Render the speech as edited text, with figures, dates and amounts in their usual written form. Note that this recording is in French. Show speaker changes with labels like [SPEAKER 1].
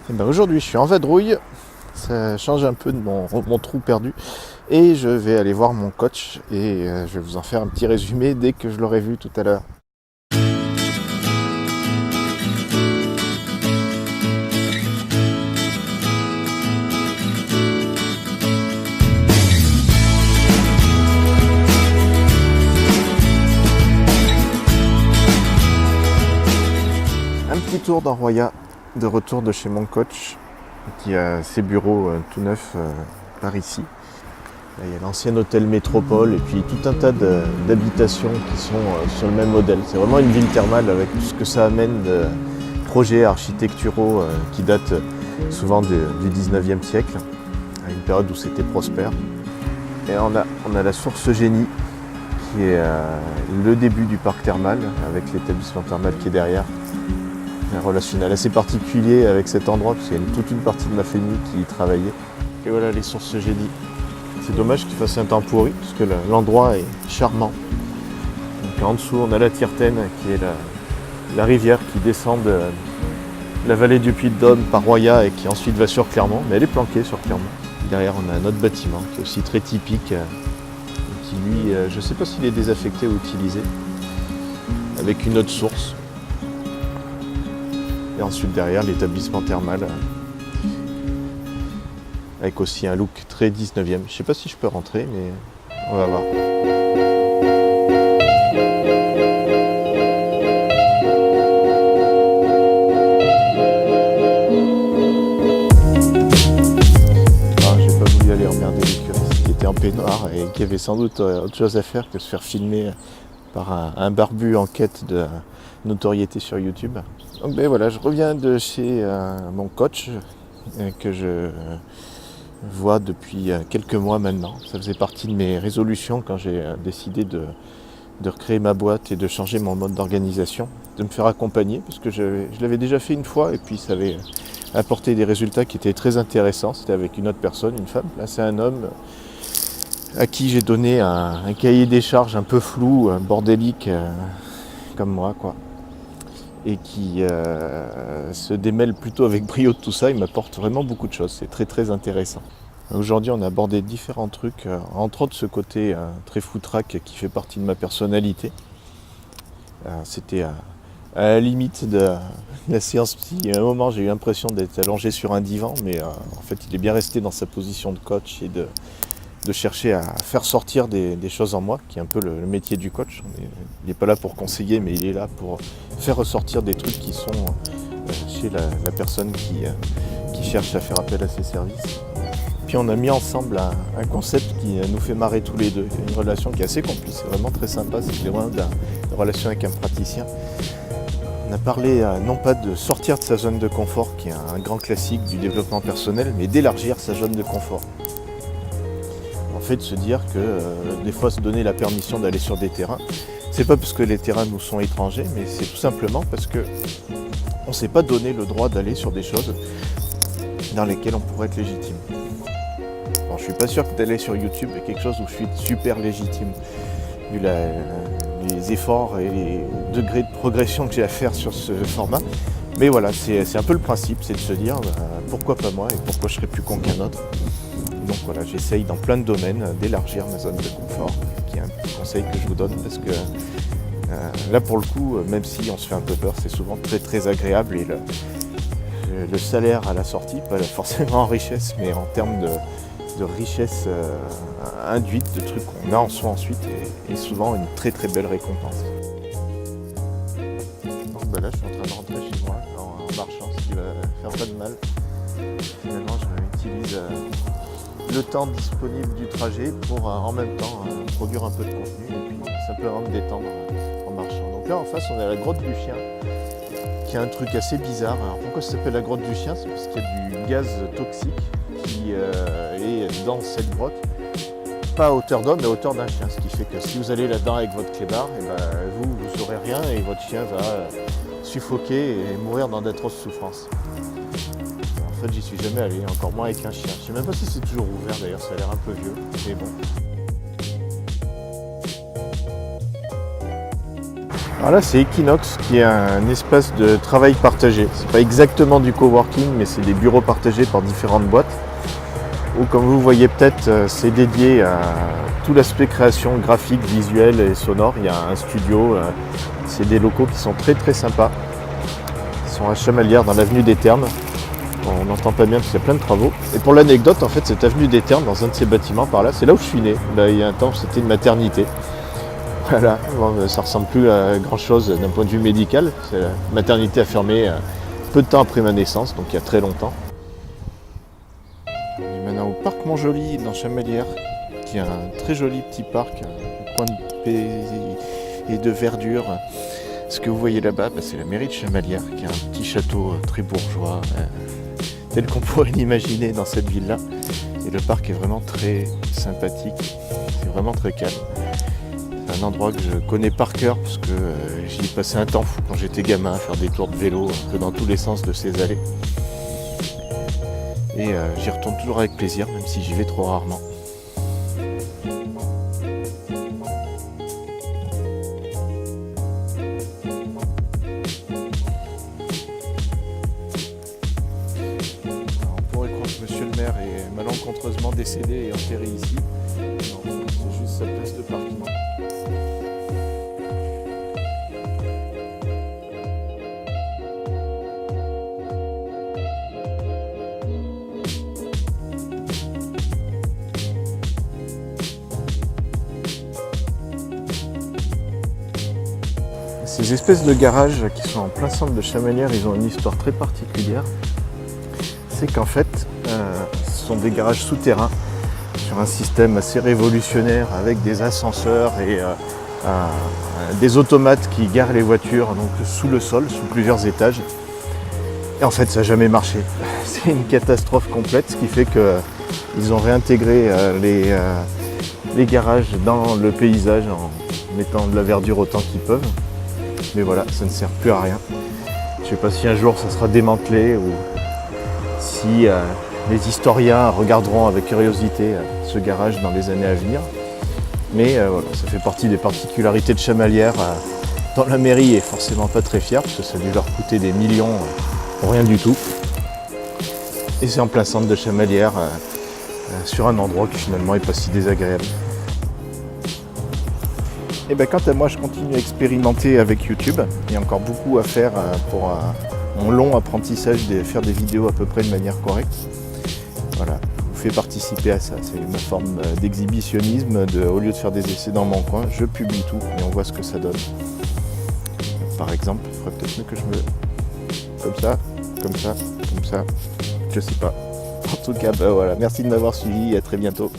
[SPEAKER 1] Et ben aujourd'hui je suis en vadrouille, ça change un peu de mon trou perdu et je vais aller voir mon coach et je vais vous en faire un petit résumé dès que je l'aurai vu tout à l'heure. Un petit tour dans Roya, de retour de chez mon coach qui a ses bureaux tout neufs par ici. Là, il y a l'ancien hôtel Métropole et puis tout un tas d'habitations qui sont sur le même modèle. C'est vraiment une ville thermale avec tout ce que ça amène de projets architecturaux qui datent souvent du 19e siècle, à une période où c'était prospère. Et on a la source Génie qui est le début du parc thermal avec l'établissement thermal qui est derrière. Un relationnel assez particulier avec cet endroit parce qu'il y a toute une partie de ma famille qui y travaillait. Et voilà les sources Génie. C'est dommage qu'il fasse un temps pourri parce que l'endroit est charmant. Donc en dessous on a la Tirtaine qui est la rivière qui descend de la vallée du Puy-de-Dôme par Roya et qui ensuite va sur Clermont, mais elle est planquée sur Clermont. Derrière on a un autre bâtiment qui est aussi très typique, qui lui, je ne sais pas s'il est désaffecté ou utilisé, avec une autre source. Et ensuite derrière l'établissement thermal avec aussi un look très 19e. Je ne sais pas si je peux rentrer mais on va voir. J'ai pas voulu aller emmerder les curistes qui étaient en peignoir et qui avaient sans doute autre chose à faire que se faire filmer par un barbu en quête de notoriété sur YouTube. Donc ben voilà, je reviens de chez mon coach que je vois depuis quelques mois maintenant. Ça faisait partie de mes résolutions quand j'ai décidé de recréer ma boîte et de changer mon mode d'organisation, de me faire accompagner parce que je l'avais déjà fait une fois et puis ça avait apporté des résultats qui étaient très intéressants. C'était avec une autre personne, une femme. Là c'est un homme à qui j'ai donné un cahier des charges un peu flou, bordélique comme moi quoi. Et qui se démêle plutôt avec brio de tout ça, il m'apporte vraiment beaucoup de choses, c'est très très intéressant. Aujourd'hui on a abordé différents trucs, entre autres ce côté très foutraque qui fait partie de ma personnalité. C'était à la limite de la séance psy, à un moment j'ai eu l'impression d'être allongé sur un divan, mais en fait il est bien resté dans sa position de coach et de chercher à faire sortir des choses en moi, qui est un peu le métier du coach. Il n'est pas là pour conseiller, mais il est là pour faire ressortir des trucs qui sont chez la personne qui cherche à faire appel à ses services. Puis on a mis ensemble un concept qui nous fait marrer tous les deux. Une relation qui est assez complice, c'est vraiment très sympa, c'est vraiment une relation avec un praticien. On a parlé non pas de sortir de sa zone de confort, qui est un grand classique du développement personnel, mais d'élargir sa zone de confort. En fait, de se dire que des fois se donner la permission d'aller sur des terrains, c'est pas parce que les terrains nous sont étrangers, mais c'est tout simplement parce que on ne s'est pas donné le droit d'aller sur des choses dans lesquelles on pourrait être légitime. Bon, je suis pas sûr que d'aller sur YouTube est quelque chose où je suis super légitime, vu les efforts et les degrés de progression que j'ai à faire sur ce format. Mais voilà, c'est un peu le principe, c'est de se dire pourquoi pas moi et pourquoi je serais plus con qu'un autre. Donc voilà, j'essaye dans plein de domaines d'élargir ma zone de confort, qui est un petit conseil que je vous donne parce que là pour le coup, même si on se fait un peu peur, c'est souvent très très agréable et le salaire à la sortie, pas forcément en richesse, mais en termes de richesse induite, de trucs qu'on a en soi ensuite est souvent une très très belle récompense. Donc ben là je suis en train de rentrer chez moi en marchant, ce qui va faire pas de mal. Finalement je utilise le temps disponible du trajet pour en même temps produire un peu de contenu et puis simplement me détendre en marchant. Donc là en face on est à la grotte du chien qui a un truc assez bizarre. Alors pourquoi ça s'appelle la grotte du chien? C'est parce qu'il y a du gaz toxique qui est dans cette grotte, pas à hauteur d'homme mais à hauteur d'un chien, ce qui fait que si vous allez là-dedans avec votre clébard, et ben, vous n'aurez rien et votre chien va suffoquer et mourir dans d'atroces souffrances. En fait, j'y suis jamais allé, encore moins avec un chien. Je sais même pas si c'est toujours ouvert d'ailleurs, ça a l'air un peu vieux, mais bon. Alors là, c'est Equinox qui est un espace de travail partagé. C'est pas exactement du coworking, mais c'est des bureaux partagés par différentes boîtes. Ou comme vous voyez peut-être, c'est dédié à tout l'aspect création graphique, visuelle et sonore. Il y a un studio, c'est des locaux qui sont très très sympas. Ils sont à Chamalières dans l'avenue des Ternes. Bon, on n'entend pas bien parce qu'il y a plein de travaux. Et pour l'anecdote, en fait, cette avenue des Ternes, dans un de ces bâtiments par là, c'est là où je suis né. Là, il y a un temps, c'était une maternité. Voilà, bon, ça ressemble plus à grand chose d'un point de vue médical. La maternité a fermé peu de temps après ma naissance, donc il y a très longtemps. On est maintenant au parc Montjoli dans Chamalières, qui est un très joli petit parc, un coin de paix et de verdure. Ce que vous voyez là-bas, c'est la mairie de Chamalières, qui a un petit château très bourgeois, tel qu'on pourrait l'imaginer dans cette ville-là. Et le parc est vraiment très sympathique, c'est vraiment très calme. C'est un endroit que je connais par cœur parce que j'y ai passé un temps fou quand j'étais gamin à faire des tours de vélo un peu dans tous les sens de ces allées. Et j'y retourne toujours avec plaisir, même si j'y vais trop rarement. Alors, on pourrait croire que monsieur le maire est malencontreusement décédé et enterré ici. Non, c'est juste sa place de parking. Ces espèces de garages qui sont en plein centre de Chamalières, ils ont une histoire très particulière. C'est qu'en fait, ce sont des garages souterrains sur un système assez révolutionnaire avec des ascenseurs et des automates qui garent les voitures donc, sous le sol, sous plusieurs étages. Et en fait, ça n'a jamais marché. C'est une catastrophe complète, ce qui fait qu'ils ont réintégré les garages dans le paysage en mettant de la verdure autant qu'ils peuvent. Mais voilà, ça ne sert plus à rien. Je ne sais pas si un jour ça sera démantelé ou si les historiens regarderont avec curiosité ce garage dans les années à venir. Mais voilà, ça fait partie des particularités de Chamalières dont la mairie est forcément pas très fière parce que ça a dû leur coûter des millions pour rien du tout. Et c'est en plein centre de Chamalières sur un endroit qui finalement n'est pas si désagréable. Et bien quant à moi, je continue à expérimenter avec YouTube. Il y a encore beaucoup à faire pour mon long apprentissage de faire des vidéos à peu près de manière correcte. Voilà, je vous fais participer à ça. C'est une forme d'exhibitionnisme. Au lieu de faire des essais dans mon coin, je publie tout et on voit ce que ça donne. Par exemple, il faudrait peut-être mieux que je me... Comme ça, comme ça, comme ça. Je sais pas. En tout cas, voilà. Merci de m'avoir suivi et à très bientôt.